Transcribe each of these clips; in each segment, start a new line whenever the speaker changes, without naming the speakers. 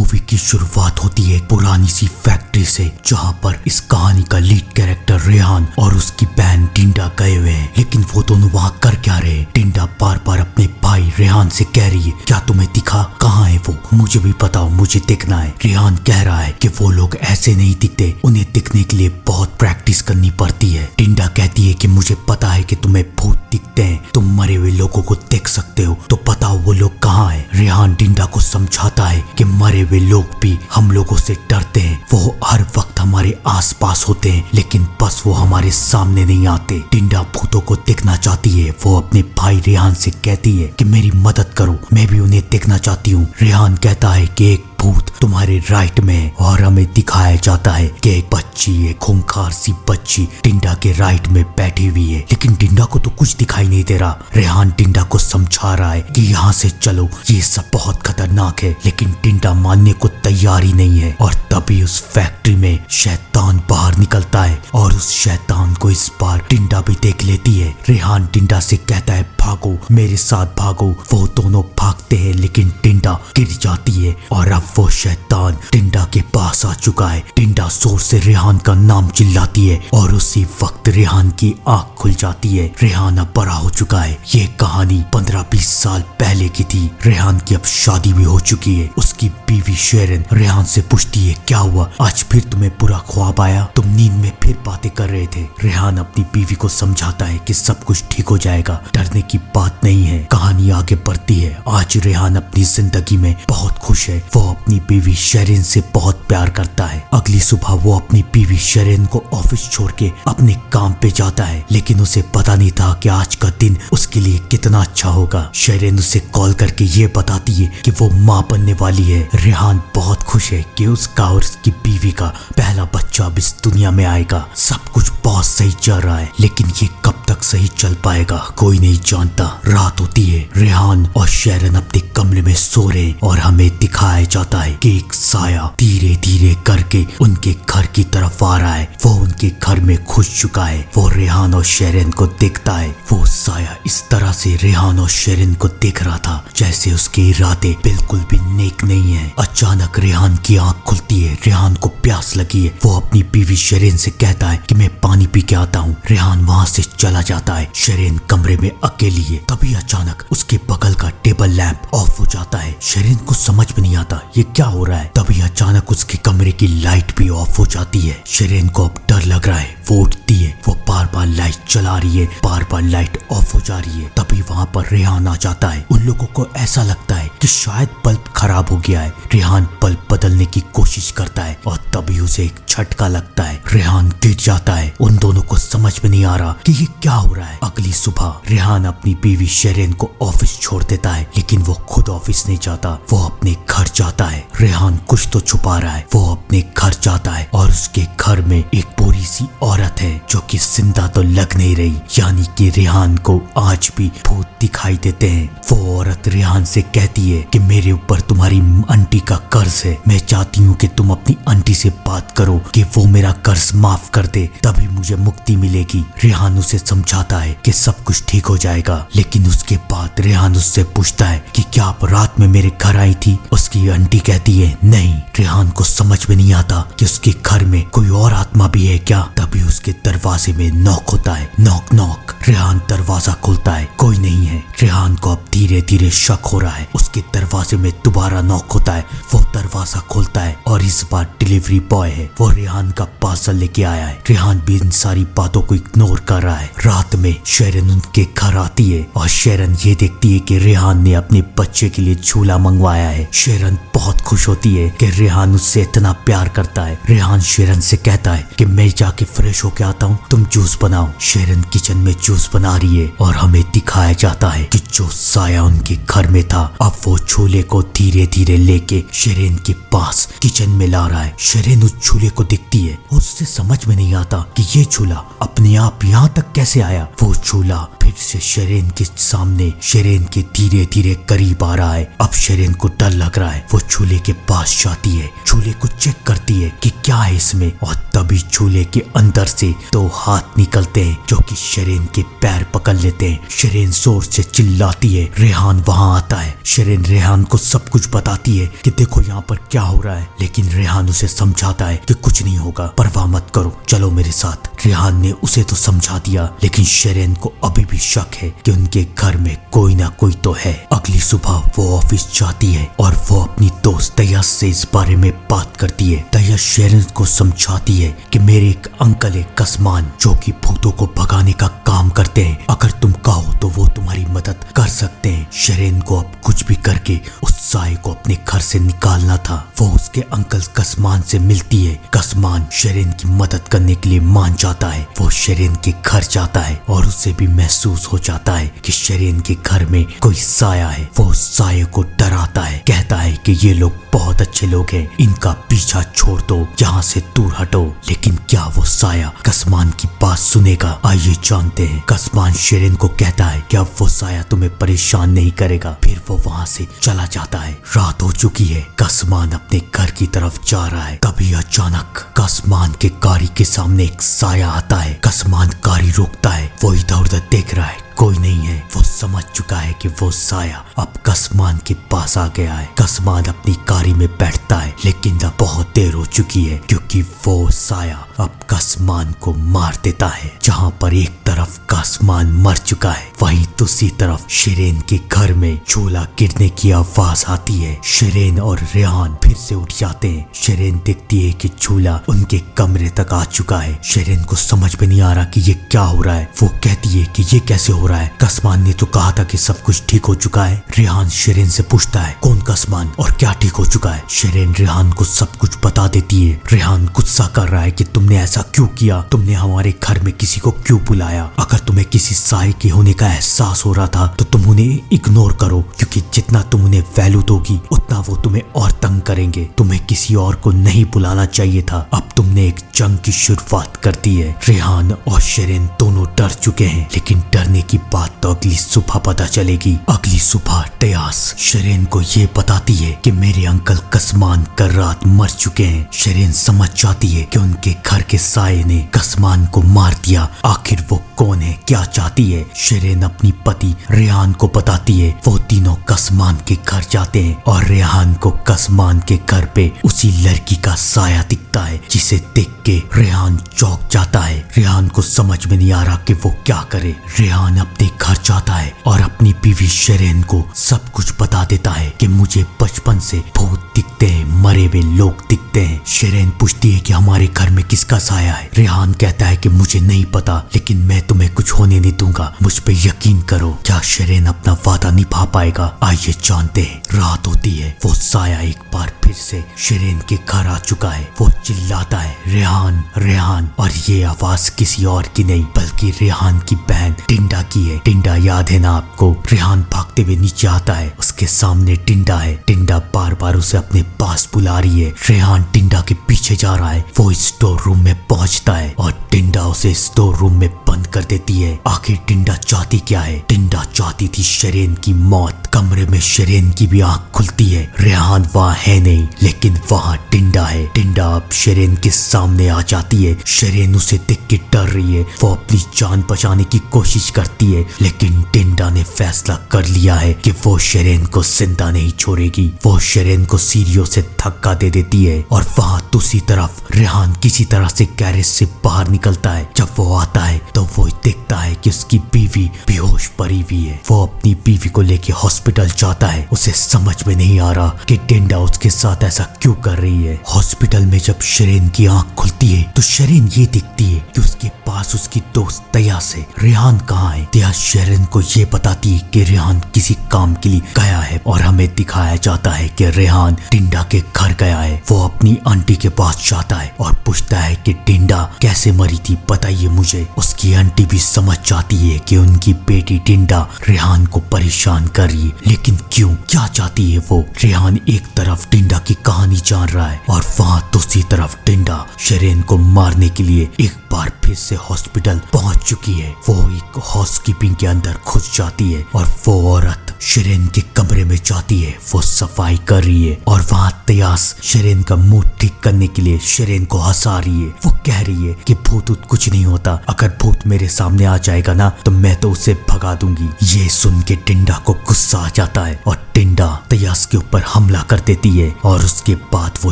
Movie की शुरुआत होती है पुरानी सी फैक्ट्री से, जहाँ पर इस कहानी का लीड कैरेक्टर रेहान और उसकी बहन टिंडा गए हुए हैं। लेकिन वो दोनों वहाँ कर क्या रहे? टिंडा बार बार अपने भाई रेहान से कह रही है, क्या तुम्हें दिखा? कहाँ है वो? मुझे भी बताओ, मुझे दिखना है। रेहान कह रहा है कि वो लोग ऐसे नहीं दिखते, उन्हें दिखने के लिए बहुत प्रैक्टिस करनी पड़ती है। टिंडा कहती है कि मुझे पता है कि तुम्हें भूत दिखते हैं, तुम मरे हुए लोगों को देख सकते हो, तो बताओ वो लोग कहाँ है? रेहान टिंडा को समझाता है कि मरे हुए लोग भी हम लोगों से डरते हैं, वो हर वक्त हमारे आसपास होते हैं, लेकिन बस वो हमारे सामने नहीं आते। टिंडा भूतों को देखना चाहती है। वो अपने भाई रेहान से कहती है कि मेरी मदद करो, मैं भी उन्हें देखना चाहती हूँ। रेहान कहता है कि एक भूत तुम्हारे राइट में है, और हमें दिखाया जाता है कि एक बच्ची, एक खूंखार सी बच्ची टिंडा के राइट में बैठी हुई है, लेकिन टिंडा को तो कुछ दिखाई नहीं दे रहा। रेहान टिंडा को समझा रहा है कि यहाँ से चलो, ये सब बहुत खतरनाक है, लेकिन टिंडा मानने को तैयार ही नहीं है। और तभी उस फैक्ट्री में शैतान बाहर निकलता है, और उस शैतान को इस बार टिंडा भी देख लेती है। रेहान टिंडा से कहता है, भागो, मेरे साथ भागो। वो दोनों भागते हैं, लेकिन टिंडा गिर जाती है, और अब वो शैतान टिंडा के पास आ चुका है। टिंडा जोर से रेहान का नाम चिल्लाती है, और उसी वक्त रेहान की आंख खुल जाती है। रेहान अब बड़ा हो चुका है। ये कहानी 15-20 साल पहले की थी। रेहान की अब शादी भी हो चुकी है। उसकी बीवी शेरन रेहान से पूछती है, क्या हुआ? आज फिर तुम्हें बुरा ख्वाब आया? तुम नींद में फिर बातें कर रहे थे। रेहान अपनी बीवी को समझाता है कि सब कुछ ठीक हो जाएगा, डरने की बात नहीं है। कहानी आगे बढ़ती है। आज रेहान अपनी जिंदगी में बहुत खुश है। वो अपनी बीवी शेरन से बहुत प्यार करता है। अगली सुबह वो अपनी बीवी शेरन को ऑफिस छोड़ के अपने काम पे जाता है, लेकिन उसे पता नहीं था कि आज का दिन उसके लिए कितना अच्छा होगा। शेरन उसे कॉल करके ये बताती है कि वो माँ बनने वाली है। रेहान बहुत खुश है कि उसका और उसकी बीवी का पहला बच्चा अब इस दुनिया में आएगा। सब कुछ बहुत सही चल रहा है, लेकिन ये कब तक सही चल पाएगा कोई नहीं जानता। रात होती है। रेहान और शेरन अपने कमरे में सो रहे, और हमें दिखाया जाता है कि एक साया धीरे धीरे करके उनके घर की तरफ आ रहा है। वो उनके घर में घुस चुका है। वो रेहान और शेरन को देखता है। वो साया इस तरह से रेहान और शेरन को देख रहा था जैसे उसके इरादे बिल्कुल भी नेक नहीं है। अचानक रेहान की आंख खुलती है। रेहान को प्यास लगी है। वो अपनी बीवी शेरन से कहता है कि मैं पानी पी के आता हूँ। रेहान वहाँ से चला जाता है। शेरन कमरे में अकेली है। तभी अचानक उसके बगल का टेबल लैंप ऑफ हो जाता है। शेरन को समझ में नहीं आता ये क्या हो रहा है। तभी अचानक उसके कमरे की लाइट भी ऑफ हो जाती है। शेरन को अब डर लग रहा है। वो उठती है। वो बार बार लाइट चला रही है, बार बार लाइट ऑफ हो जा रही है। तभी वहाँ पर रेहान आ जाता है। उन लोगों को ऐसा लगता है कि शायद बल्ब खराब हो गया है। रेहान बल्ब बदलने की कोशिश करता है, और तभी उसे एक झटका लगता है। रेहान गिर जाता है। उन दोनों को समझ में नहीं आ रहा कि ये क्या हो रहा है। अगली सुबह रेहान अपनी बीवी शेरन को ऑफिस छोड़ देता है, लेकिन वो खुद ऑफिस नहीं जाता। वो अपने घर जाता है। रेहान कुछ तो छुपा रहा है। वो अपने घर जाता है, और उसके घर में एक बूढ़ी सी औरत है जो कि जिंदा तो लग नहीं रही, यानी कि रेहान को आज भी भूत दिखाई देते हैं। वो औरत रेहान से कहती है कि मेरे ऊपर तुम्हारी आंटी का कर्ज है। मैं चाहती हूँ कि तुम अपनी आंटी से बात करो कि वो मेरा कर्ज माफ कर दे, तभी मुझे मुक्ति मिलेगी। रेहान उसे समझाता है कि सब कुछ ठीक हो जाएगा, लेकिन उसके बाद रेहान उससे पूछता है कि क्या आप रात में मेरे घर आई थी? उसकी आंटी कहती है नहीं। रेहान को समझ में नहीं आता कि उसके घर में कोई और आत्मा भी है क्या। तभी उसके दरवाजे में नॉक होता है। Knock knock. रेहान दरवाजा खोलता है, कोई नहीं है। रेहान को अब धीरे धीरे शक हो रहा है। उसके दरवाजे में दोबारा नॉक होता है। वो दरवाजा खोलता है, और इस बार डिलीवरी बॉय है। वो रेहान का पार्सल लेके आया है। रेहान भी इन सारी बातों को इग्नोर कर रहा है। रात में शेरन उनके घर आती है, और शेरन ये देखती है कि रेहान ने अपने बच्चे के लिए झूला मंगवाया है। शेरन बहुत खुश होती है कि रेहान उससे इतना प्यार करता है। रेहान शेरन से कहता है कि मैं जाके फ्रेश होके आता हूँ, तुम जूस बनाओ। शेरन किचन में जूस बना रही है, और हमें दिखाया जाता है कि जो साया उनके घर में था अब वो झूले को धीरे धीरे लेके शेरन के पास किचन में ला रहा है। शेरेन उस झूले को दिखती है और उससे समझ में नहीं आता कि ये झूला अपने आप यहाँ तक कैसे आया। वो झूला फिर से शेरेन के सामने शेरेन के धीरे धीरे करीब आ रहा है। अब शेरेन को डर लग रहा है। वो झूले के पास जाती है, झूले को चेक करती है कि क्या है इसमें, और तभी झूले के अंदर से 2 हाथ निकलते हैं जो कि शेरेन के पैर पकड़ लेते हैं। शेरेन जोर से चिल्लाती है। रेहान वहां आता है। शेरेन रेहान को सब कुछ बताती है कि देखो यहाँ पर क्या हो रहा है, लेकिन रेहान उसे समझाता है कि कुछ नहीं होगा, परवाह मत करो, चलो मेरे साथ। रेहान ने उसे तो समझा दिया, लेकिन शेरेन को अभी भी शक है कि उनके घर में कोई ना कोई तो है। अगली सुबह वो ऑफिस जाती है और वो अपनी दोस्त दया से इस बारे में बात करती है। दया शेरेन को समझाती है कि मेरे एक अंकल है कसमान, जो कि भूतों को भगाने का काम करते हैं। अगर तुम कहो तो वो तुम्हारी मदद कर सकते हैं। शेरेन को अब कुछ भी करके उस साये को अपने घर से निकालना था। वो उसके अंकल कसमान से मिलती है। कसमान शेरेन की मदद करने के लिए मान जाता है। वो शेरेन के घर जाता है और उसे भी महसूस हो जाता है कि शेरेन के घर में कोई साया है। वो उस साये को डराता है, कहता है कि ये लोग बहुत अच्छे लोग हैं, इनका पीछा छोड़ दो, यहाँ से दूर हटो। लेकिन क्या वो साया कसमान की बात सुनेगा? आइए जानते हैं। कसमान शेरेन को कहता है कि अब वो साया तुम्हें परेशान नहीं करेगा। फिर वो वहाँ से चला जाता है। रात हो चुकी है। कसमान अपने घर की तरफ जा रहा है। तभी अचानक कसमान के गाड़ी के सामने एक साया आता है। कसमान गाड़ी रोकता है। वो इधर उधर देख रहा है, कोई नहीं है। वो समझ चुका है कि वो साया अब कसमान के पास आ गया है। कसमान अपनी गाड़ी में बैठता है, लेकिन अब बहुत देर हो चुकी है, क्योंकि वो साया अब कसमान को मार देता है। जहाँ पर एक तरफ कसमान मर चुका है, वहीं दूसरी तरफ शेरेन के घर में झूला गिरने की आवाज आती है। शेरेन और रेहान फिर से उठ जाते हैं। शेरेन देखती है कि झूला उनके कमरे तक आ चुका है। शेरेन को समझ में नहीं आ रहा कि ये क्या हो रहा है। वो कहती है कि ये कैसे हो रहा है, कसमान ने तो कहा था कि सब कुछ ठीक हो चुका है। रेहान शेरेन से पूछता है कौन कसमान और क्या ठीक हो चुका है। शेरेन रेहान को सब कुछ बता देती है। रेहान गुस्सा कर रहा है कि तुमने ऐसा क्यों किया, तुमने हमारे घर में किसी को क्यों बुलाया। अगर तुम्हें किसी साये के होने का एहसास हो रहा था तो तुम उन्हें इग्नोर करो, क्योंकि जितना तुम उन्हें वैल्यू दोगी उतना वो तुम्हें और तंग करेंगे। तुम्हें किसी और को नहीं बुलाना चाहिए था। अब तुमने एक जंग की शुरुआत कर दी है। रेहान और शेरेन दोनों डर चुके हैं, लेकिन डरने की बात तो अगली सुबह पता चलेगी। अगली सुबह तयास शेरेन को ये बताती है कि मेरे अंकल कसमान कल रात मर चुके हैं। शेरेन समझ जाती है कि उनके घर के साये ने कसमान को मार दिया। आखिर वो कौन है, क्या चाहती है? शेरेन अपनी पति रेहान को बताती है। वो तीनों कसमान के घर जाते हैं और रेहान को कसमान के घर पे उसी लड़की का साया दिखता है, जिसे देख के रेहान चौंक जाता है। रेहान को समझ में नहीं आ रहा कि वो क्या करे। रेहान अपने घर जाता है और अपनी बीवी शेरेन को सब कुछ बता देता है कि मुझे बचपन से भूत दिखते हैं, मरे हुए लोग दिखते हैं। शेरेन पूछती है कि हमारे घर में किसका साया है। रेहान कहता है कि मुझे नहीं पता, लेकिन मैं तुम्हें कुछ होने नहीं दूंगा, मुझ पे यकीन करो। क्या शेरेन अपना वादा निभा पाएगा? आइए जानते हैं। रात होती है। वो साया एक बार फिर से शेरेन के घर आ चुका है। वो चिल्लाता है रेहान रेहान, और ये आवाज किसी और की नहीं बल्कि रेहान की बहन टिंडा की है। टिंडा याद है ना आपको? रेहान भागते हुए नीचे आता है। उसके सामने टिंडा है। टिंडा बार बार उसे अपने पास बुला रही है। रेहान टिंडा के पीछे जा रहा है। वो स्टोर रूम में पहुंचता है और टिंडा उसे स्टोर रूम में बंद कर देती है। आखिर टिंडा चाहती क्या है? टिंडा चाहती थी शेरेन की मौत। कमरे में शेरेन की भी आंख खुलती है। रेहान वहाँ है नहीं, लेकिन वहाँ टिंडा है। टिंडा अब शेरेन के सामने आ जाती है। शेरेन उसे देख के डर रही है। वो अपनी जान बचाने की कोशिश करती है, लेकिन टिंडा ने फैसला कर लिया है कि वो शेरेन को जिंदा नहीं छोड़ेगी। वो शेरेन को सीढ़ियों से धक्का दे देती है और वहाँ दूसरी तरफ रेहान किसी तरह से गैरेज से बाहर निकलता है। जब वो आता है तो वो देखता है कि उसकी बीवी बेहोश पड़ी हुई है। वो अपनी बीवी को लेके हॉस्पिटल जाता है। उसे समझ में नहीं आ रहा कि टिंडा उसके साथ ऐसा क्यों कर रही है। हॉस्पिटल में जब शेरेन की आंख खुलती है तो शेरेन ये दिखती है कि उसके पास उसकी दोस्त दया से। रेहान कहाँ है? दया शेरेन को ये बताती है कि रेहान किसी काम के लिए गया है और हमें दिखाया जाता है कि रेहान टिंडा के घर गया है। वो अपनी आंटी के पास जाता है और पूछता है कि टिंडा कैसे मरी थी, बताइए मुझे। उसकी आंटी भी समझ जाती है कि उनकी बेटी टिंडा रेहान को परेशान कर रही है, लेकिन क्यों, क्या चाहती है वो। रेहान एक तरफ टिंडा की कहानी जान रहा है और वहाँ दूसरी तरफ टिंडा शेरेन को मारने के लिए एक बार फिर से हॉस्पिटल पहुंच चुकी है। वो एक हाउसकीपिंग के अंदर घुस जाती है और वो औरत शेरेन के कमरे में जाती है। वो सफाई कर रही है और वहाँ तयास शेरेन का मूड ठीक करने के लिए शेरेन को हंसा रही है। वो कह रही है कि भूत कुछ नहीं होता, अगर भूत मेरे सामने आ जाएगा ना तो मैं तो उसे भगा दूंगी। ये सुन के टिंडा को गुस्सा आ जाता है और टिंडा तयास के ऊपर हमला कर देती है और उसके बाद वो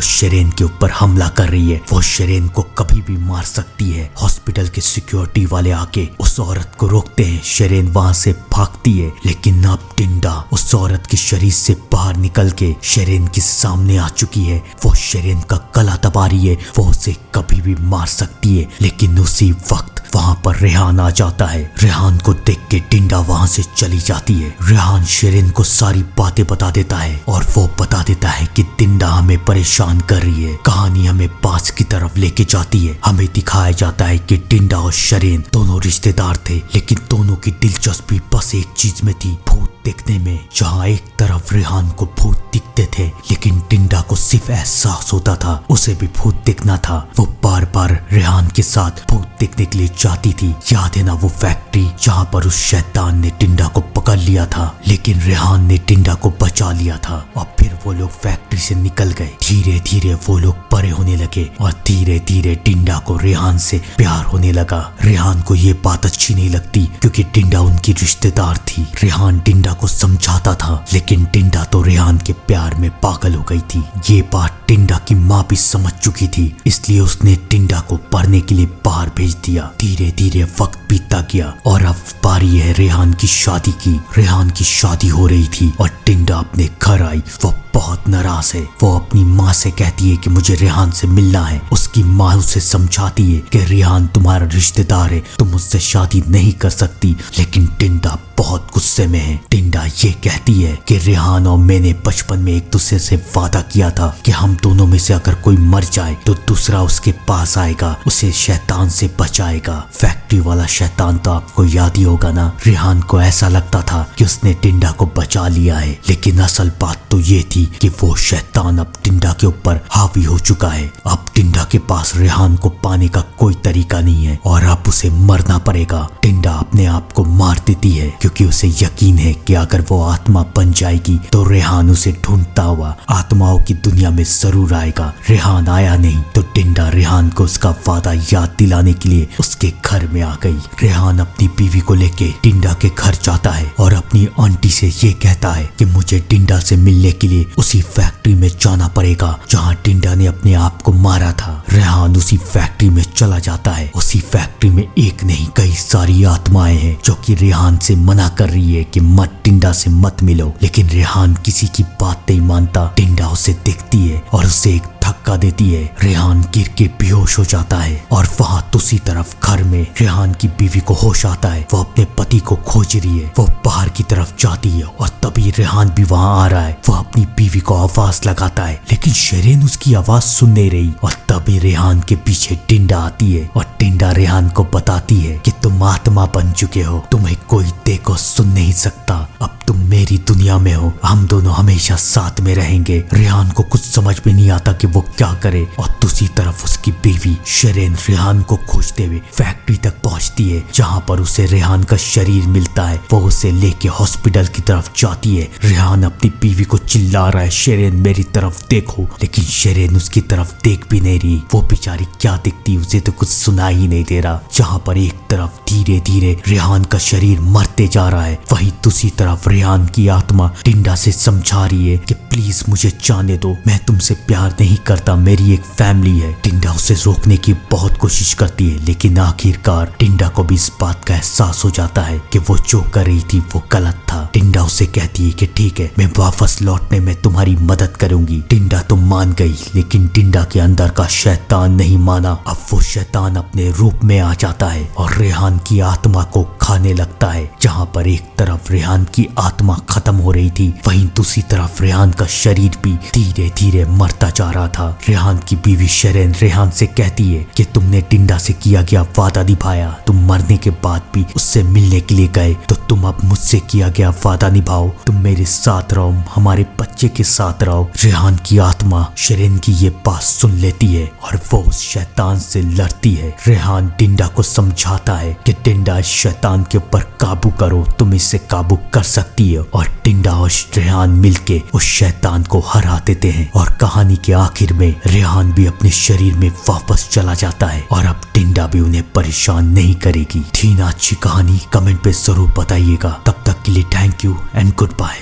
शेरेन के ऊपर हमला कर रही है। वो शेरेन को कभी भी मार सकती है। हॉस्पिटल के सिक्योरिटी वाले आके उस औरत को रोकते हैं। शेरेन वहाँ से भागती है, लेकिन अब टिंडा उस औरत के शरीर से बाहर निकल के शेरेन के सामने आ चुकी है। वो शेरेन का गला दबा रही है। वो उसे कभी भी मार सकती है, लेकिन उसी वक्त वहाँ पर रेहान आ जाता है। रेहान को देख के टिंडा वहाँ से चली जाती है। रेहान शेरेन को सारी बातें बता देता है और वो बता देता है कि टिंडा हमें परेशान कर रही है। कहानी हमें पास की तरफ लेके जाती है। हमें दिखाया जाता है कि टिंडा और शेरेन दोनों रिश्तेदार थे, लेकिन दोनों की दिलचस्पी बस एक चीज में थी, भूत देखने में। जहाँ एक तरफ रेहान को भूत दिखते थे, लेकिन टिंडा को सिर्फ एहसास होता था उसे भी भूत दिखना था। वो बार बार रेहान के साथ भूत देखने के लिए जाती थी। याद है ना वो फैक्ट्री जहाँ पर उस शैतान ने टिंडा को पकड़ लिया था, लेकिन रेहान ने टिंडा को बचा लिया था और फिर वो लोग फैक्ट्री से निकल गए। धीरे धीरे वो लोग बड़े होने लगे और धीरे धीरे टिंडा को रेहान से प्यार होने लगा। रेहान को ये बात अच्छी नहीं लगती क्योंकि टिंडा उनकी रिश्तेदार थी। रेहान टिंडा को समझाता था, लेकिन टिंडा तो रेहान के प्यार में पागल हो गई थी। ये बात टिंडा की माँ भी समझ चुकी थी, इसलिए उसने टिंडा को पढ़ने के लिए बाहर भेज दिया। धीरे धीरे वक्त बीतता गया और अब बारी है रेहान की शादी की। रेहान की शादी हो रही थी और टिंडा अपने घर आई। वो बहुत नाराज है। वो अपनी माँ से कहती है कि मुझे रेहान से मिलना है। उसकी माँ उसे समझाती है कि रेहान तुम्हारा रिश्तेदार है, तुम उससे शादी नहीं कर सकती, लेकिन टिंडा बहुत गुस्से में है। टिंडा ये कहती है कि रेहान और मैंने बचपन में एक दूसरे से वादा किया था कि हम दोनों में से अगर कोई मर जाए तो दूसरा उसके पास आएगा, उसे शैतान से बचाएगा। फैक्ट्री वाला शैतान तो आपको याद ही होगा ना। रेहान को ऐसा लगता था कि उसने टिंडा को बचा लिया है, लेकिन असल बात तो ये थी कि वो शैतान अब टिंडा के ऊपर हावी हो चुका है। अब टिंडा के पास रेहान को पाने का कोई तरीका नहीं है और अब उसे मरना पड़ेगा। टिंडा अपने आप को मार देती है क्योंकि उसे यकीन है कि अगर वो आत्मा बन जाएगी तो रेहान उसे ढूंढता हुआ आत्माओं की दुनिया में जरूर आएगा। रेहान आया नहीं तो टिंडा रेहान को उसका वादा याद दिलाने के लिए उसके घर में आ गई। रेहान अपनी बीवी को लेके टिंडा के घर जाता है और अपनी आंटी से ये कहता है कि मुझे टिंडा से मिलने के लिए उसी फैक्ट्री में जाना पड़ेगा जहाँ टिंडा ने अपने आप को मारा था। रेहान उसी फैक्ट्री में चला जाता है। उसी फैक्ट्री में एक नहीं कई सारी आत्माएं हैं जो कि रेहान से मना कर रही है कि मत टिंडा से मत मिलो, लेकिन रेहान किसी की बात नहीं मानता। टिंडा उसे देखती है और उसे एक धक्का देती है। रेहान गिर के बेहोश हो जाता है और वहाँ दूसरी तरफ घर में रेहान की बीवी को होश आता है। वो अपने पति को खोज रही है। वो बाहर की तरफ जाती है और तभी रेहान भी वहाँ आ रहा है। वो अपनी बीवी को आवाज लगाता है, लेकिन शेरेन उसकी आवाज सुन नहीं रही और तभी रेहान के पीछे टिंडा आती है और टिंडा रेहान को बताती है कि तुम आत्मा बन चुके हो, तुम्हें कोई देखो सुन नहीं सकता, अब तुम मेरी दुनिया में हो, हम दोनों हमेशा साथ में रहेंगे। रेहान को कुछ समझ में नहीं आता कि वो क्या करे और दूसरी तरफ उसकी बीवी शेरेन रेहान को खोजते हुए फैक्ट्री तक पहुंचती है जहां पर उसे रेहान का शरीर मिलता है। वो उसे लेके हॉस्पिटल की तरफ जाती है। रेहान अपनी बीवी को चिल्ला रहा है, शेरेन मेरी तरफ देखो, लेकिन शेरेन उसकी तरफ देख भी नहीं रही। वो बेचारी क्या दिखती, उसे तो कुछ सुना ही नहीं दे रहा। जहाँ पर एक तरफ धीरे धीरे रेहान का शरीर मरते जा रहा है, वहीं दूसरी तरफ रेहान की आत्मा टिंडा से समझा रही है कि प्लीज मुझे जाने दो, मैं तुमसे प्यार नहीं करता, मेरी एक फैमिली है। टिंडा उसे रोकने की बहुत कोशिश करती है, लेकिन आखिरकार टिंडा को भी इस बात का एहसास हो जाता है कि वो जो कर रही थी वो गलत था। टिंडा उसे कहती है कि ठीक है, मैं वापस लौटने में तुम्हारी मदद करूंगी। टिंडा तो मान गई, लेकिन टिंडा के अंदर का शैतान नहीं माना। अब वो शैतान अपने रूप में आ जाता है और रेहान की आत्मा को खाने लगता है। जहाँ पर एक तरफ रेहान की आत्मा खत्म हो रही थी, वहीं दूसरी तरफ रेहान का शरीर भी धीरे धीरे मरता जा रहा था। रेहान की बीवी शरेन रेहान से कहती है कि तुमने टिंडा से किया गया वादा निभाया, तुम मरने के बाद भी उससे मिलने के लिए गए, तो तुम अब मुझसे किया गया वादा निभाओ, तुम मेरे साथ रहो, हमारे बच्चे के साथ रहो। रेहान की आत्मा शरेन की ये बात सुन लेती है और वो उस शैतान से लड़ती है। रेहान टिंडा को समझाता है कि टिंडा शैतान के ऊपर काबू करो, तुम इससे काबू कर सकती है। और टिंडा और रेहान मिलके उस शैतान को हरा देते हैं और कहानी के आखिर में रेहान भी अपने शरीर में वापस चला जाता है और अब टिंडा भी उन्हें परेशान नहीं करेगी। थी ना अच्छी कहानी? कमेंट पे जरूर बताइएगा। तब तक के लिए thank you and good bye.